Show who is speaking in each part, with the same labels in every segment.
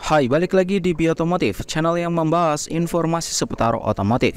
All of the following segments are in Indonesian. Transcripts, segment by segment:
Speaker 1: Hai, balik lagi di Biotomotif, channel yang membahas informasi seputar otomotif.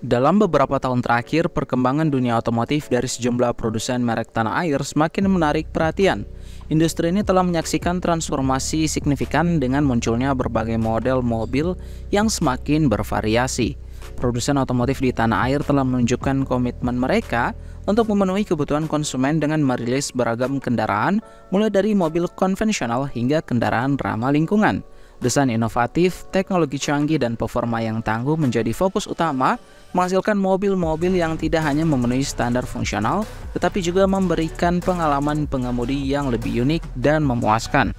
Speaker 1: Dalam beberapa tahun terakhir, perkembangan dunia otomotif dari sejumlah produsen merek tanah air semakin menarik perhatian. Industri ini telah menyaksikan transformasi signifikan dengan munculnya berbagai model mobil yang semakin bervariasi. Produsen otomotif di tanah air telah menunjukkan komitmen mereka untuk memenuhi kebutuhan konsumen dengan merilis beragam kendaraan, mulai dari mobil konvensional hingga kendaraan ramah lingkungan. Desain inovatif, teknologi canggih, dan performa yang tangguh menjadi fokus utama, menghasilkan mobil-mobil yang tidak hanya memenuhi standar fungsional, tetapi juga memberikan pengalaman pengemudi yang lebih unik dan memuaskan.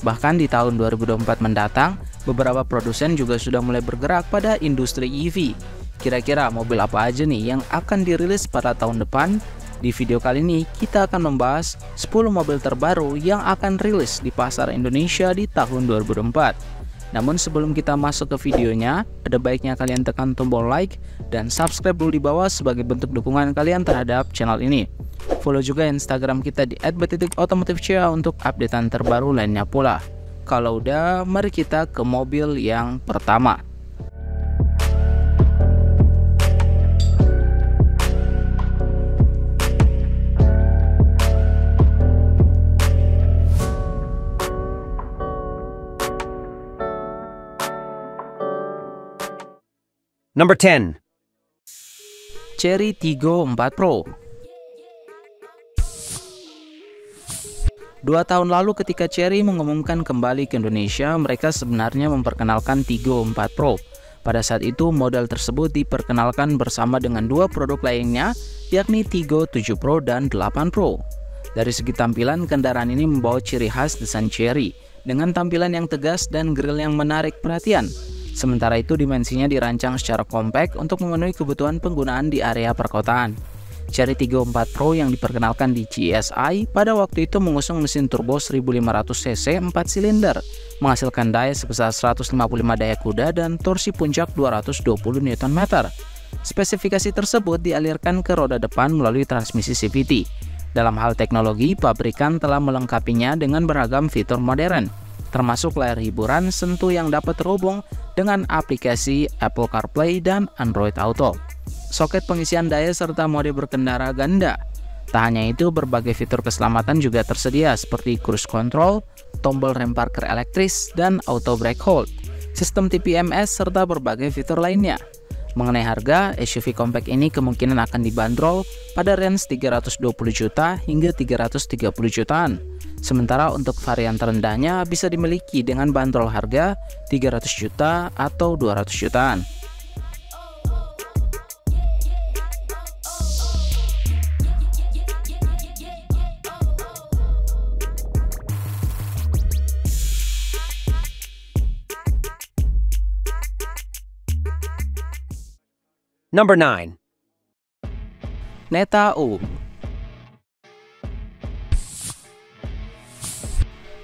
Speaker 1: Bahkan di tahun 2024 mendatang, beberapa produsen juga sudah mulai bergerak pada industri EV. Kira-kira mobil apa aja nih yang akan dirilis pada tahun depan? Di video kali ini kita akan membahas 10 mobil terbaru yang akan rilis di pasar Indonesia di tahun 2024. Namun sebelum kita masuk ke videonya, ada baiknya kalian tekan tombol like dan subscribe dulu di bawah sebagai bentuk dukungan kalian terhadap channel ini. Follow juga Instagram kita di @betitik_otomotifca untuk updatean terbaru lainnya pula. Kalau udah, mari kita ke mobil yang pertama.
Speaker 2: Number 10.
Speaker 1: Chery Tiggo 4 Pro. 2 tahun lalu ketika Chery mengumumkan kembali ke Indonesia, mereka sebenarnya memperkenalkan Tiggo 4 Pro. Pada saat itu, model tersebut diperkenalkan bersama dengan 2 produk lainnya, yakni Tiggo 7 Pro dan 8 Pro. Dari segi tampilan, kendaraan ini membawa ciri khas desain Chery, dengan tampilan yang tegas dan grill yang menarik perhatian. Sementara itu, dimensinya dirancang secara kompak untuk memenuhi kebutuhan penggunaan di area perkotaan. Chery Tiggo 4 Pro yang diperkenalkan di CES pada waktu itu mengusung mesin turbo 1500 cc 4 silinder, menghasilkan daya sebesar 155 daya kuda dan torsi puncak 220 Nm. Spesifikasi tersebut dialirkan ke roda depan melalui transmisi CVT. Dalam hal teknologi, pabrikan telah melengkapinya dengan beragam fitur modern, termasuk layar hiburan sentuh yang dapat terhubung dengan aplikasi Apple CarPlay dan Android Auto, soket pengisian daya serta mode berkendara ganda. Tak hanya itu, berbagai fitur keselamatan juga tersedia seperti cruise control, tombol rem parkir elektris, dan auto brake hold, sistem TPMS, serta berbagai fitur lainnya. Mengenai harga, SUV compact ini kemungkinan akan dibanderol pada range 320 juta hingga 330 jutaan. Sementara untuk varian terendahnya bisa dimiliki dengan bandrol harga 300 juta atau 200 jutaan.
Speaker 2: Number 9.
Speaker 1: Neta-U.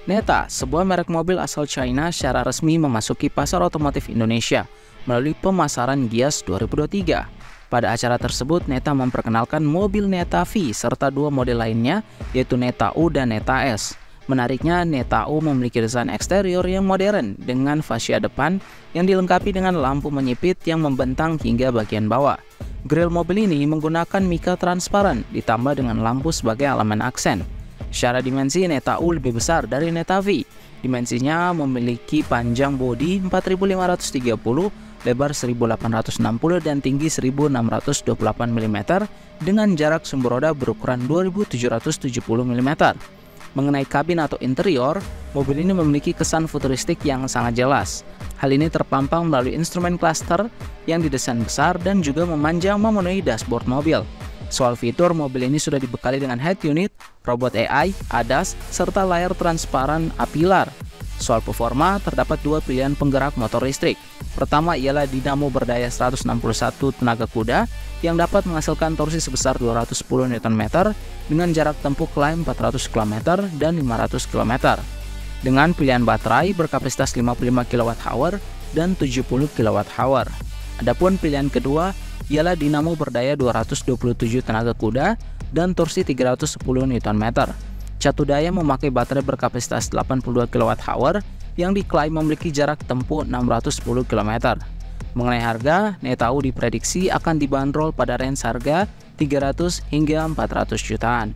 Speaker 1: Neta, sebuah merek mobil asal China, secara resmi memasuki pasar otomotif Indonesia melalui pemasaran Gias 2023. Pada acara tersebut, Neta memperkenalkan mobil Neta V serta 2 model lainnya, yaitu Neta-U dan Neta-S. Menariknya, Neta-U memiliki desain eksterior yang modern dengan fascia depan yang dilengkapi dengan lampu menyipit yang membentang hingga bagian bawah. Grill mobil ini menggunakan mika transparan ditambah dengan lampu sebagai elemen aksen. Secara dimensi, Neta-U lebih besar dari Neta V. Dimensinya memiliki panjang bodi 4530, lebar 1860 dan tinggi 1628 mm dengan jarak sumber roda berukuran 2770 mm. Mengenai kabin atau interior, mobil ini memiliki kesan futuristik yang sangat jelas. Hal ini terpampang melalui instrumen cluster yang didesain besar dan juga memanjang memenuhi dashboard mobil. Soal fitur, mobil ini sudah dibekali dengan head unit, robot AI, ADAS, serta layar transparan apilar. Soal performa, terdapat 2 pilihan penggerak motor listrik. Pertama ialah dinamo berdaya 161 tenaga kuda yang dapat menghasilkan torsi sebesar 210 Nm dengan jarak tempuh klaim 400 km dan 500 km. Dengan pilihan baterai berkapasitas 55 kWh dan 70 kWh. Adapun pilihan kedua ialah dinamo berdaya 227 tenaga kuda dan torsi 310 Nm. Catu Daya memakai baterai berkapasitas 82 kWh yang diklaim memiliki jarak tempuh 610 km. Mengenai harga, Netao diprediksi akan dibanderol pada range harga 300 hingga 400 jutaan.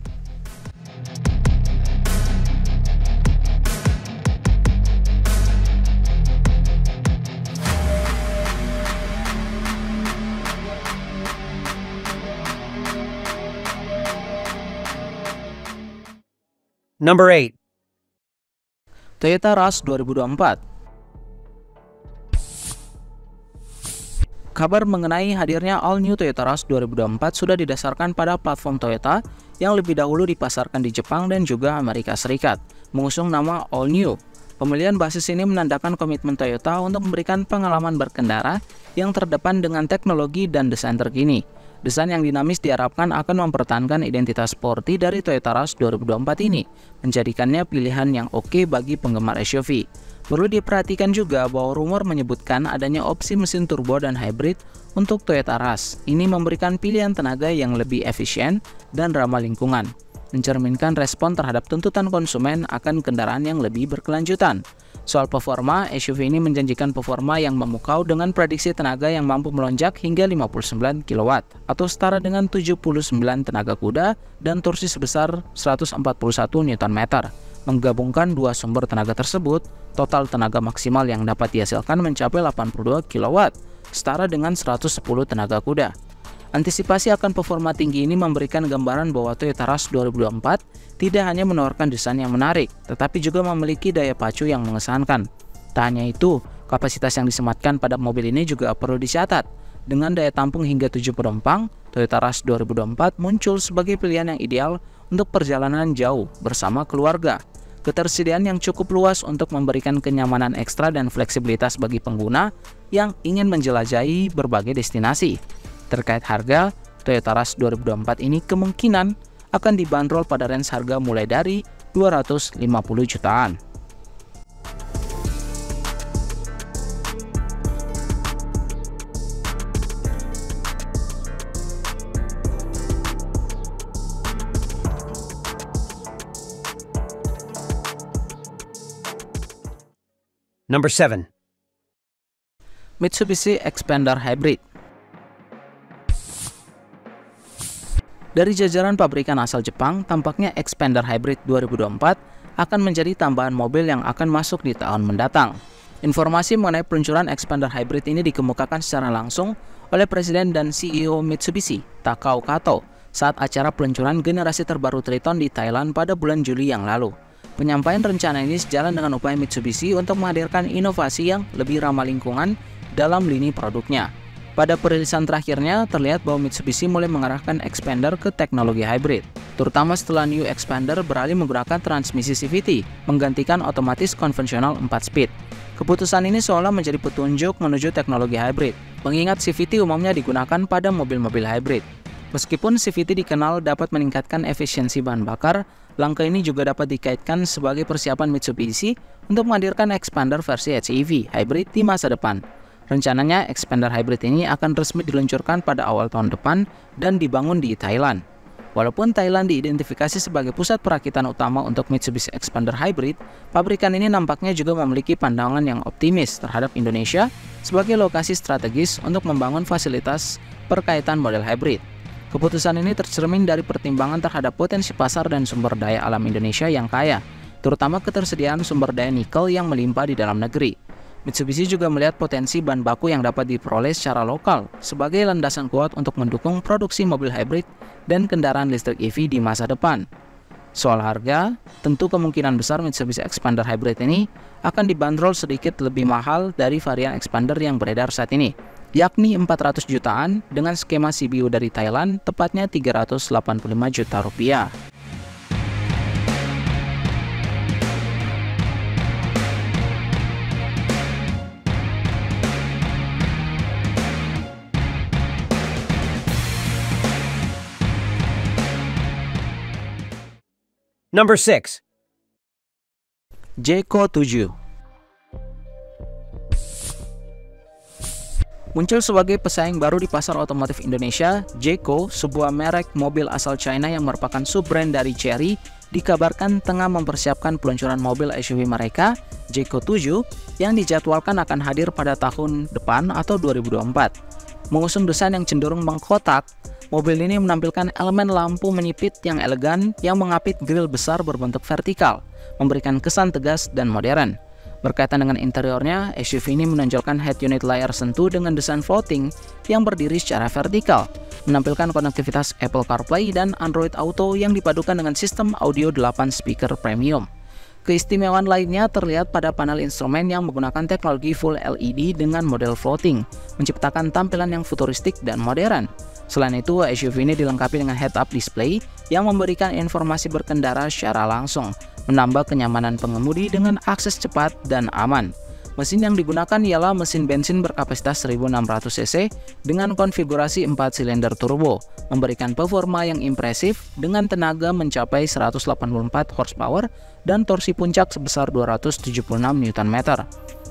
Speaker 2: Number 8.
Speaker 1: Toyota Rush 2024. Kabar mengenai hadirnya All New Toyota Rush 2024 sudah didasarkan pada platform Toyota yang lebih dahulu dipasarkan di Jepang dan juga Amerika Serikat, mengusung nama All New. Pemilihan basis ini menandakan komitmen Toyota untuk memberikan pengalaman berkendara yang terdepan dengan teknologi dan desain terkini. Desain yang dinamis diharapkan akan mempertahankan identitas sporty dari Toyota Rush 2024 ini, menjadikannya pilihan yang oke bagi penggemar SUV. Perlu diperhatikan juga bahwa rumor menyebutkan adanya opsi mesin turbo dan hybrid untuk Toyota Rush. Ini memberikan pilihan tenaga yang lebih efisien dan ramah lingkungan, mencerminkan respon terhadap tuntutan konsumen akan kendaraan yang lebih berkelanjutan. Soal performa, SUV ini menjanjikan performa yang memukau dengan prediksi tenaga yang mampu melonjak hingga 59 kW atau setara dengan 79 tenaga kuda dan torsi sebesar 141 Nm. Menggabungkan dua sumber tenaga tersebut, total tenaga maksimal yang dapat dihasilkan mencapai 82 kW, setara dengan 110 tenaga kuda. Antisipasi akan performa tinggi ini memberikan gambaran bahwa Toyota Rush 2024 tidak hanya menawarkan desain yang menarik, tetapi juga memiliki daya pacu yang mengesankan. Tak hanya itu, kapasitas yang disematkan pada mobil ini juga perlu dicatat. Dengan daya tampung hingga 7 penumpang, Toyota Rush 2024 muncul sebagai pilihan yang ideal untuk perjalanan jauh bersama keluarga. Ketersediaan yang cukup luas untuk memberikan kenyamanan ekstra dan fleksibilitas bagi pengguna yang ingin menjelajahi berbagai destinasi. Terkait harga, Toyota Rush 2024 ini kemungkinan akan dibanderol pada range harga mulai dari 250 jutaan.
Speaker 2: Number 7.
Speaker 1: Mitsubishi Xpander Hybrid. Dari jajaran pabrikan asal Jepang, tampaknya Xpander Hybrid 2024 akan menjadi tambahan mobil yang akan masuk di tahun mendatang. Informasi mengenai peluncuran Xpander Hybrid ini dikemukakan secara langsung oleh Presiden dan CEO Mitsubishi, Takao Kato, saat acara peluncuran generasi terbaru Triton di Thailand pada bulan Juli yang lalu. Penyampaian rencana ini sejalan dengan upaya Mitsubishi untuk menghadirkan inovasi yang lebih ramah lingkungan dalam lini produknya. Pada perilisan terakhirnya, terlihat bahwa Mitsubishi mulai mengarahkan Xpander ke teknologi hybrid, terutama setelah New Xpander beralih menggunakan transmisi CVT, menggantikan otomatis konvensional 4-speed. Keputusan ini seolah menjadi petunjuk menuju teknologi hybrid, mengingat CVT umumnya digunakan pada mobil-mobil hybrid. Meskipun CVT dikenal dapat meningkatkan efisiensi bahan bakar, langkah ini juga dapat dikaitkan sebagai persiapan Mitsubishi untuk menghadirkan Xpander versi HEV hybrid di masa depan. Rencananya, Xpander Hybrid ini akan resmi diluncurkan pada awal tahun depan dan dibangun di Thailand. Walaupun Thailand diidentifikasi sebagai pusat perakitan utama untuk Mitsubishi Xpander Hybrid, pabrikan ini nampaknya juga memiliki pandangan yang optimis terhadap Indonesia sebagai lokasi strategis untuk membangun fasilitas perkaitan model hybrid. Keputusan ini tercermin dari pertimbangan terhadap potensi pasar dan sumber daya alam Indonesia yang kaya, terutama ketersediaan sumber daya nikel yang melimpah di dalam negeri. Mitsubishi juga melihat potensi bahan baku yang dapat diperoleh secara lokal sebagai landasan kuat untuk mendukung produksi mobil hybrid dan kendaraan listrik EV di masa depan. Soal harga, tentu kemungkinan besar Mitsubishi Xpander Hybrid ini akan dibanderol sedikit lebih mahal dari varian Xpander yang beredar saat ini, yakni 400 jutaan dengan skema CBU dari Thailand, tepatnya 385 juta rupiah.
Speaker 2: Number 6.
Speaker 1: Jayco 7. Muncul sebagai pesaing baru di pasar otomotif Indonesia, Jayco, sebuah merek mobil asal China yang merupakan sub-brand dari Chery, dikabarkan tengah mempersiapkan peluncuran mobil SUV mereka, Jeeko 7, yang dijadwalkan akan hadir pada tahun depan atau 2024. Mengusung desain yang cenderung mengkotak, mobil ini menampilkan elemen lampu menyipit yang elegan yang mengapit grill besar berbentuk vertikal, memberikan kesan tegas dan modern. Berkaitan dengan interiornya, SUV ini menonjolkan head unit layar sentuh dengan desain floating yang berdiri secara vertikal, menampilkan konektivitas Apple CarPlay dan Android Auto yang dipadukan dengan sistem audio 8 speaker premium. Keistimewaan lainnya terlihat pada panel instrumen yang menggunakan teknologi Full LED dengan model floating, menciptakan tampilan yang futuristik dan modern. Selain itu, SUV ini dilengkapi dengan head-up display yang memberikan informasi berkendara secara langsung, menambah kenyamanan pengemudi dengan akses cepat dan aman. Mesin yang digunakan ialah mesin bensin berkapasitas 1600 cc dengan konfigurasi 4 silinder turbo, memberikan performa yang impresif dengan tenaga mencapai 184 horsepower dan torsi puncak sebesar 276 Nm.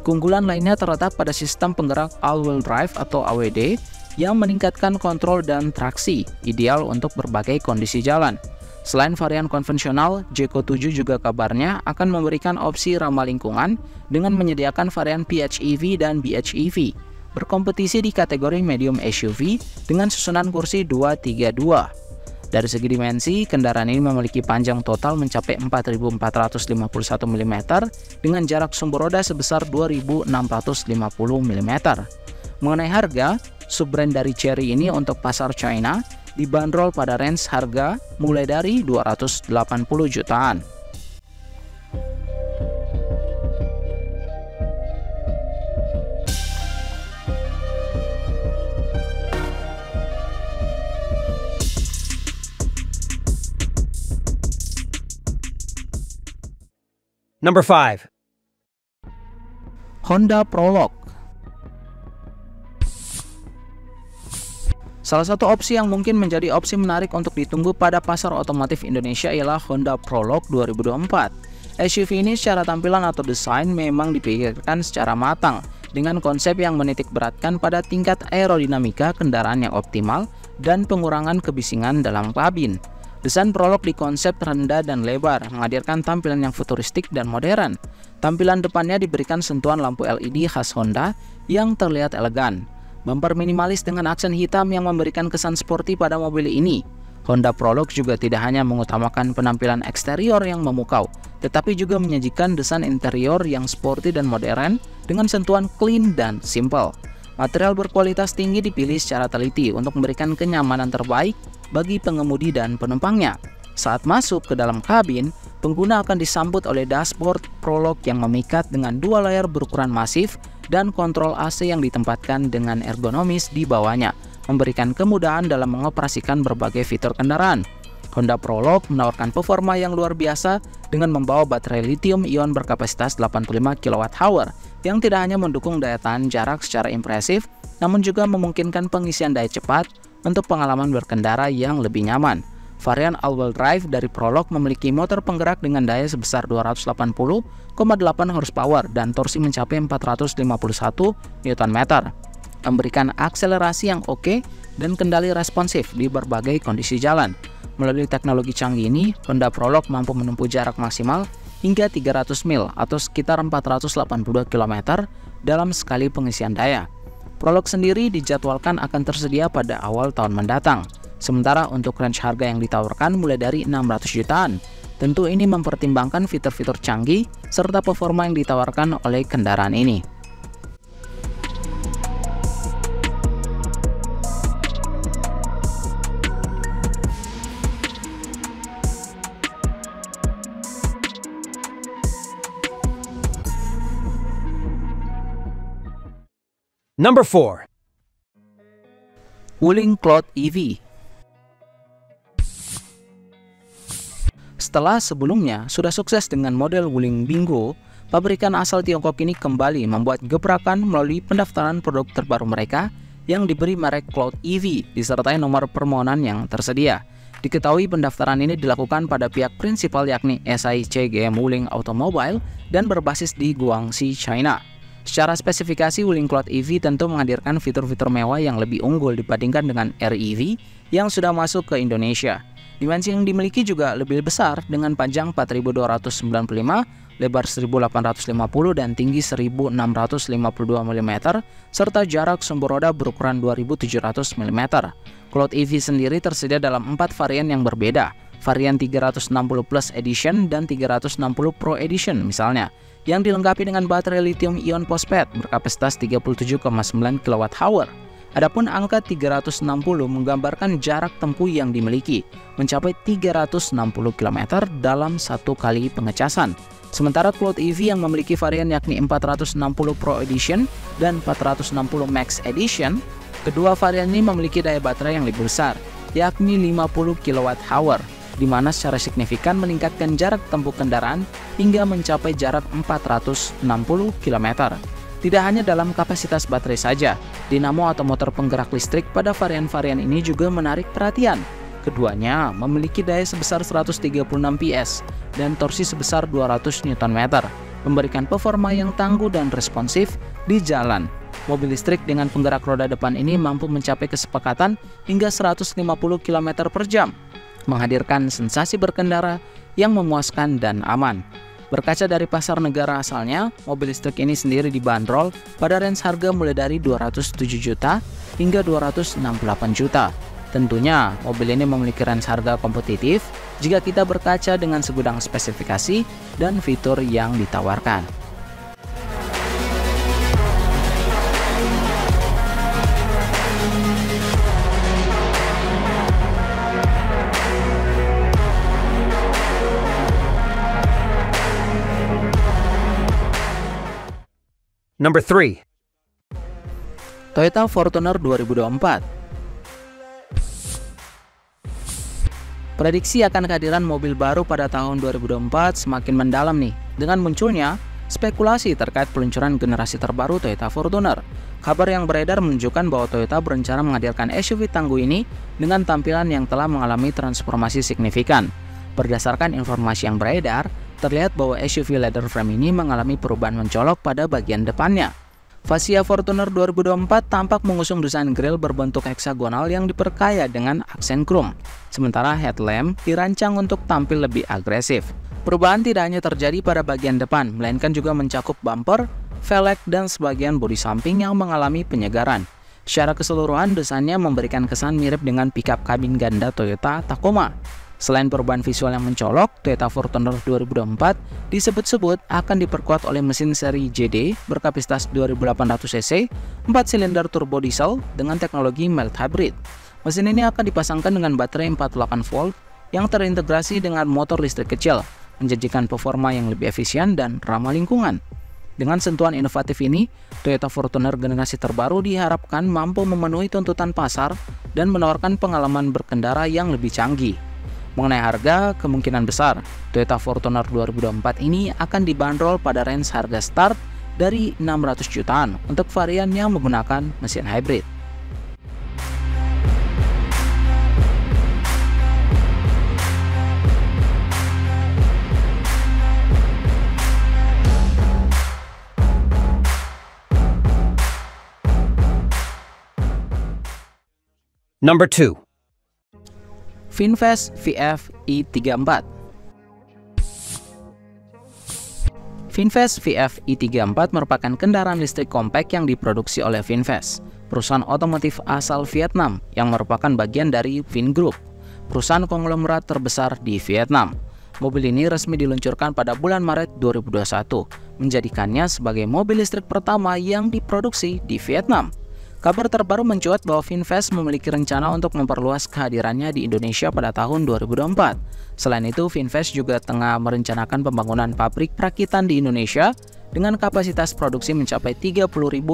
Speaker 1: Keunggulan lainnya terletak pada sistem penggerak all-wheel drive atau AWD yang meningkatkan kontrol dan traksi, ideal untuk berbagai kondisi jalan. Selain varian konvensional, Jeeko 7 juga kabarnya akan memberikan opsi ramah lingkungan dengan menyediakan varian PHEV dan BHEV, berkompetisi di kategori medium SUV dengan susunan kursi 232. Dari segi dimensi, kendaraan ini memiliki panjang total mencapai 4.451 mm dengan jarak sumber roda sebesar 2.650 mm. Mengenai harga, sub-brand dari Chery ini untuk pasar China dibanderol pada range harga mulai dari 280 jutaan.
Speaker 2: Number 5.
Speaker 1: Honda Prologue. Salah satu opsi yang mungkin menjadi opsi menarik untuk ditunggu pada pasar otomotif Indonesia ialah Honda Prologue 2024. SUV ini secara tampilan atau desain memang dipikirkan secara matang, dengan konsep yang menitik beratkan pada tingkat aerodinamika kendaraan yang optimal dan pengurangan kebisingan dalam kabin. Desain Prologue dikonsep rendah dan lebar, menghadirkan tampilan yang futuristik dan modern. Tampilan depannya diberikan sentuhan lampu LED khas Honda yang terlihat elegan. Bumper minimalis dengan aksen hitam yang memberikan kesan sporty pada mobil ini. Honda Prologue juga tidak hanya mengutamakan penampilan eksterior yang memukau, tetapi juga menyajikan desain interior yang sporty dan modern dengan sentuhan clean dan simple. Material berkualitas tinggi dipilih secara teliti untuk memberikan kenyamanan terbaik bagi pengemudi dan penumpangnya. Saat masuk ke dalam kabin, pengguna akan disambut oleh dashboard Prologue yang memikat dengan dua layar berukuran masif dan kontrol AC yang ditempatkan dengan ergonomis di bawahnya, memberikan kemudahan dalam mengoperasikan berbagai fitur kendaraan. Honda Prologue menawarkan performa yang luar biasa dengan membawa baterai lithium-ion berkapasitas 85 kWh yang tidak hanya mendukung daya tahan jarak secara impresif, namun juga memungkinkan pengisian daya cepat untuk pengalaman berkendara yang lebih nyaman. Varian all-wheel drive dari Prologue memiliki motor penggerak dengan daya sebesar 280,8 horsepower dan torsi mencapai 451 Nm, memberikan akselerasi yang oke dan kendali responsif di berbagai kondisi jalan. Melalui teknologi canggih ini, Honda Prologue mampu menempuh jarak maksimal hingga 300 mil atau sekitar 482 km dalam sekali pengisian daya. Prologue sendiri dijadwalkan akan tersedia pada awal tahun mendatang. Sementara untuk range harga yang ditawarkan mulai dari 600 jutaan. Tentu ini mempertimbangkan fitur-fitur canggih serta performa yang ditawarkan oleh kendaraan ini.
Speaker 2: Number 4.
Speaker 1: Wuling Cloud EV. Setelah sebelumnya sudah sukses dengan model Wuling Bingo, pabrikan asal Tiongkok ini kembali membuat gebrakan melalui pendaftaran produk terbaru mereka yang diberi merek Cloud EV disertai nomor permohonan yang tersedia. Diketahui pendaftaran ini dilakukan pada pihak prinsipal yakni SAIC GM Wuling Automobile dan berbasis di Guangxi, China. Secara spesifikasi, Wuling Cloud EV tentu menghadirkan fitur-fitur mewah yang lebih unggul dibandingkan dengan REV yang sudah masuk ke Indonesia. Dimensi yang dimiliki juga lebih besar dengan panjang 4295, lebar 1850 dan tinggi 1652 mm, serta jarak sumber roda berukuran 2700 mm. Cloud EV sendiri tersedia dalam 4 varian yang berbeda, varian 360 Plus Edition dan 360 Pro Edition misalnya, yang dilengkapi dengan baterai lithium-ion phosphate berkapasitas 37,9 kWh. Adapun angka 360 menggambarkan jarak tempuh yang dimiliki, mencapai 360 km dalam satu kali pengecasan. Sementara Cloud EV yang memiliki varian yakni 460 Pro Edition dan 460 Max Edition, kedua varian ini memiliki daya baterai yang lebih besar, yakni 50 kWh, di mana secara signifikan meningkatkan jarak tempuh kendaraan hingga mencapai jarak 460 km. Tidak hanya dalam kapasitas baterai saja, dinamo atau motor penggerak listrik pada varian-varian ini juga menarik perhatian. Keduanya memiliki daya sebesar 136 PS dan torsi sebesar 200 Nm, memberikan performa yang tangguh dan responsif di jalan. Mobil listrik dengan penggerak roda depan ini mampu mencapai kecepatan hingga 150 km per jam, menghadirkan sensasi berkendara yang memuaskan dan aman. Berkaca dari pasar negara asalnya, mobil listrik ini sendiri dibanderol pada range harga mulai dari 207 juta hingga 268 juta. Tentunya, mobil ini memiliki range harga kompetitif jika kita berkaca dengan segudang spesifikasi dan fitur yang ditawarkan.
Speaker 2: Number 3.
Speaker 1: Toyota Fortuner 2024. Prediksi akan kehadiran mobil baru pada tahun 2024 semakin mendalam nih, dengan munculnya spekulasi terkait peluncuran generasi terbaru Toyota Fortuner. Kabar yang beredar menunjukkan bahwa Toyota berencana menghadirkan SUV tangguh ini dengan tampilan yang telah mengalami transformasi signifikan. Berdasarkan informasi yang beredar, terlihat bahwa SUV leather frame ini mengalami perubahan mencolok pada bagian depannya. Fascia Fortuner 2024 tampak mengusung desain grill berbentuk heksagonal yang diperkaya dengan aksen chrome. Sementara headlamp dirancang untuk tampil lebih agresif. Perubahan tidak hanya terjadi pada bagian depan, melainkan juga mencakup bumper, velg, dan sebagian bodi samping yang mengalami penyegaran. Secara keseluruhan, desainnya memberikan kesan mirip dengan pickup kabin ganda Toyota Tacoma. Selain perubahan visual yang mencolok, Toyota Fortuner 2024 disebut-sebut akan diperkuat oleh mesin seri JD berkapasitas 2800 cc, 4 silinder turbo diesel dengan teknologi mild hybrid. Mesin ini akan dipasangkan dengan baterai 48 volt yang terintegrasi dengan motor listrik kecil, menjanjikan performa yang lebih efisien dan ramah lingkungan. Dengan sentuhan inovatif ini, Toyota Fortuner generasi terbaru diharapkan mampu memenuhi tuntutan pasar dan menawarkan pengalaman berkendara yang lebih canggih. Mengenai harga, kemungkinan besar Toyota Fortuner 2024 ini akan dibanderol pada range harga start dari 600 jutaan untuk varian yang menggunakan mesin hybrid.
Speaker 2: Number 2.
Speaker 1: VinFast VF i34. VinFast VF i34 merupakan kendaraan listrik kompak yang diproduksi oleh VinFast, perusahaan otomotif asal Vietnam yang merupakan bagian dari Vingroup, perusahaan konglomerat terbesar di Vietnam. Mobil ini resmi diluncurkan pada bulan Maret 2021, menjadikannya sebagai mobil listrik pertama yang diproduksi di Vietnam. Kabar terbaru mencuat bahwa VinFast memiliki rencana untuk memperluas kehadirannya di Indonesia pada tahun 2024. Selain itu, VinFast juga tengah merencanakan pembangunan pabrik perakitan di Indonesia dengan kapasitas produksi mencapai 30.000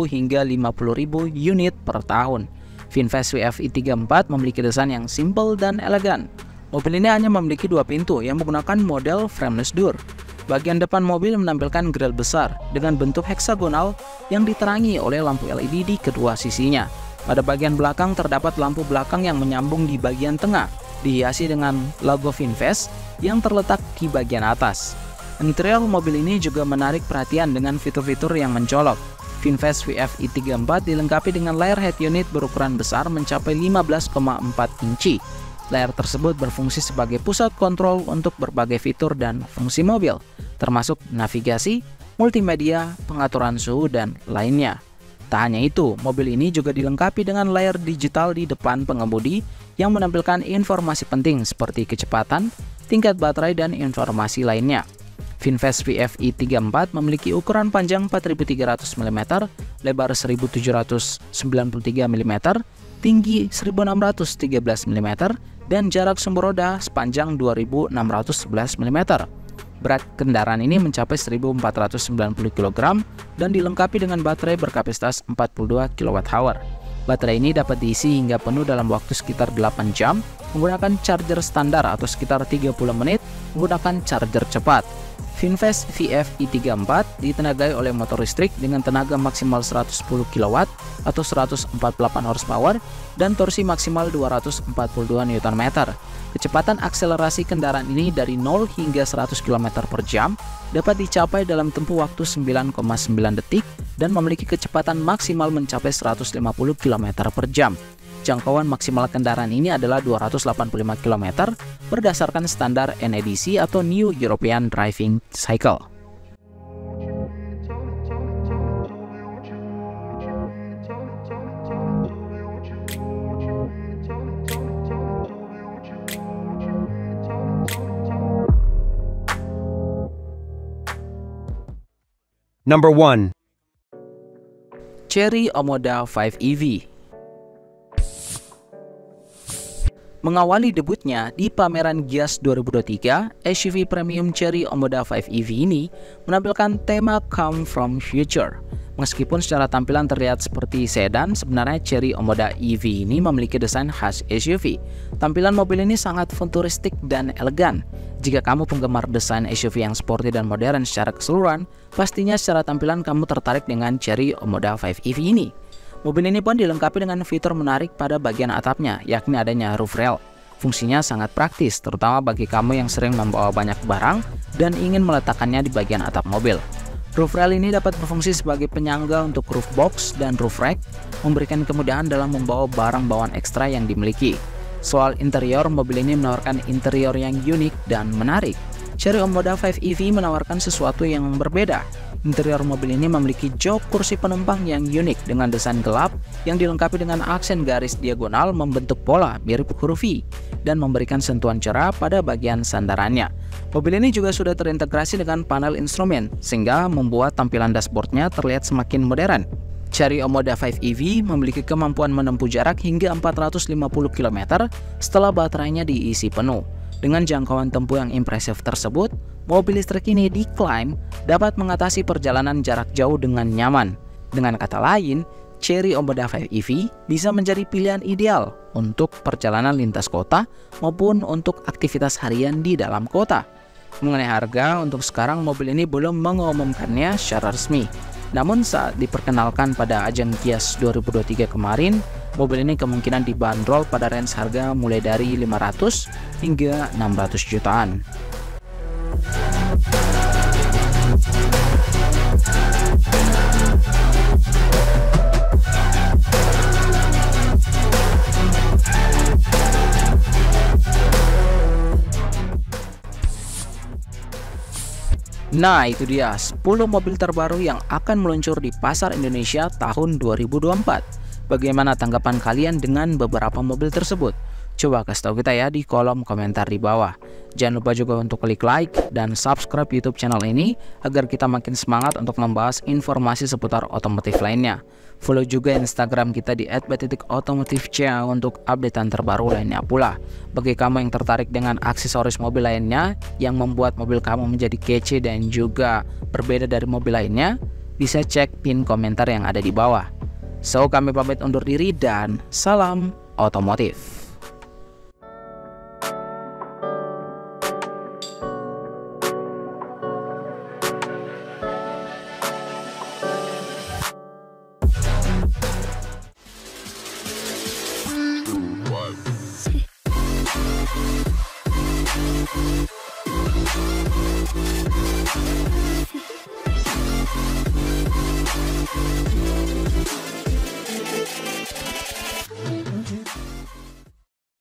Speaker 1: hingga 50.000 unit per tahun. VinFast VF i34 memiliki desain yang simpel dan elegan. Mobil ini hanya memiliki 2 pintu yang menggunakan model frameless door. Bagian depan mobil menampilkan grill besar dengan bentuk heksagonal yang diterangi oleh lampu LED di kedua sisinya. Pada bagian belakang terdapat lampu belakang yang menyambung di bagian tengah, dihiasi dengan logo VinFast yang terletak di bagian atas. Interior mobil ini juga menarik perhatian dengan fitur-fitur yang mencolok. VinFast VF i34 dilengkapi dengan layar head unit berukuran besar mencapai 15,4 inci Layar tersebut berfungsi sebagai pusat kontrol untuk berbagai fitur dan fungsi mobil, termasuk navigasi, multimedia, pengaturan suhu, dan lainnya. Tak hanya itu, mobil ini juga dilengkapi dengan layar digital di depan pengemudi yang menampilkan informasi penting seperti kecepatan, tingkat baterai, dan informasi lainnya. VinFast VF i34 memiliki ukuran panjang 4300 mm, lebar 1793 mm, tinggi 1613 mm, dan jarak sumber roda sepanjang 2611 mm. Berat kendaraan ini mencapai 1490 kg dan dilengkapi dengan baterai berkapasitas 42 kWh. Baterai ini dapat diisi hingga penuh dalam waktu sekitar 8 jam menggunakan charger standar atau sekitar 30 menit menggunakan charger cepat. VinFast VF i34 ditenagai oleh motor listrik dengan tenaga maksimal 110 kW atau 148 horsepower dan torsi maksimal 242 Nm. Kecepatan akselerasi kendaraan ini dari 0 hingga 100 km per jam dapat dicapai dalam tempuh waktu 9,9 detik dan memiliki kecepatan maksimal mencapai 150 km per jam. Jangkauan maksimal kendaraan ini adalah 285 km berdasarkan standar NEDC atau New European Driving Cycle.
Speaker 2: Number 1.
Speaker 1: Chery Omoda 5 EV. Mengawali debutnya di pameran Gias 2023, SUV premium Chery Omoda 5 EV ini menampilkan tema Come From Future. Meskipun secara tampilan terlihat seperti sedan, sebenarnya Chery Omoda EV ini memiliki desain khas SUV. Tampilan mobil ini sangat futuristik dan elegan. Jika kamu penggemar desain SUV yang sporty dan modern secara keseluruhan, pastinya secara tampilan kamu tertarik dengan Chery Omoda 5 EV ini. Mobil ini pun dilengkapi dengan fitur menarik pada bagian atapnya, yakni adanya roof rail. Fungsinya sangat praktis, terutama bagi kamu yang sering membawa banyak barang dan ingin meletakkannya di bagian atap mobil. Roof rail ini dapat berfungsi sebagai penyangga untuk roof box dan roof rack, memberikan kemudahan dalam membawa barang bawaan ekstra yang dimiliki. Soal interior, mobil ini menawarkan interior yang unik dan menarik. Chery Omoda 5 EV menawarkan sesuatu yang berbeda. Interior mobil ini memiliki jok kursi penumpang yang unik dengan desain gelap yang dilengkapi dengan aksen garis diagonal membentuk pola mirip huruf V dan memberikan sentuhan cerah pada bagian sandarannya. Mobil ini juga sudah terintegrasi dengan panel instrumen sehingga membuat tampilan dashboardnya terlihat semakin modern. Chery Omoda 5 EV memiliki kemampuan menempuh jarak hingga 450 km setelah baterainya diisi penuh. Dengan jangkauan tempuh yang impresif tersebut, mobil listrik ini diklaim dapat mengatasi perjalanan jarak jauh dengan nyaman. Dengan kata lain, Chery Omoda 5 EV bisa menjadi pilihan ideal untuk perjalanan lintas kota maupun untuk aktivitas harian di dalam kota. Mengenai harga, untuk sekarang mobil ini belum mengumumkannya secara resmi. Namun saat diperkenalkan pada ajang Gias 2023 kemarin, mobil ini kemungkinan dibanderol pada range harga mulai dari 500 hingga 600 jutaan. Nah, itu dia 10 mobil terbaru yang akan meluncur di pasar Indonesia tahun 2024. Bagaimana tanggapan kalian dengan beberapa mobil tersebut? Coba kasih tahu kita ya di kolom komentar di bawah. Jangan lupa juga untuk klik like dan subscribe YouTube channel ini agar kita makin semangat untuk membahas informasi seputar otomotif lainnya. Follow juga Instagram kita di @b.otomotifca untuk updatean terbaru lainnya pula. Bagi kamu yang tertarik dengan aksesoris mobil lainnya yang membuat mobil kamu menjadi kece dan juga berbeda dari mobil lainnya, bisa cek pin komentar yang ada di bawah. So, kami pamit undur diri dan salam otomotif.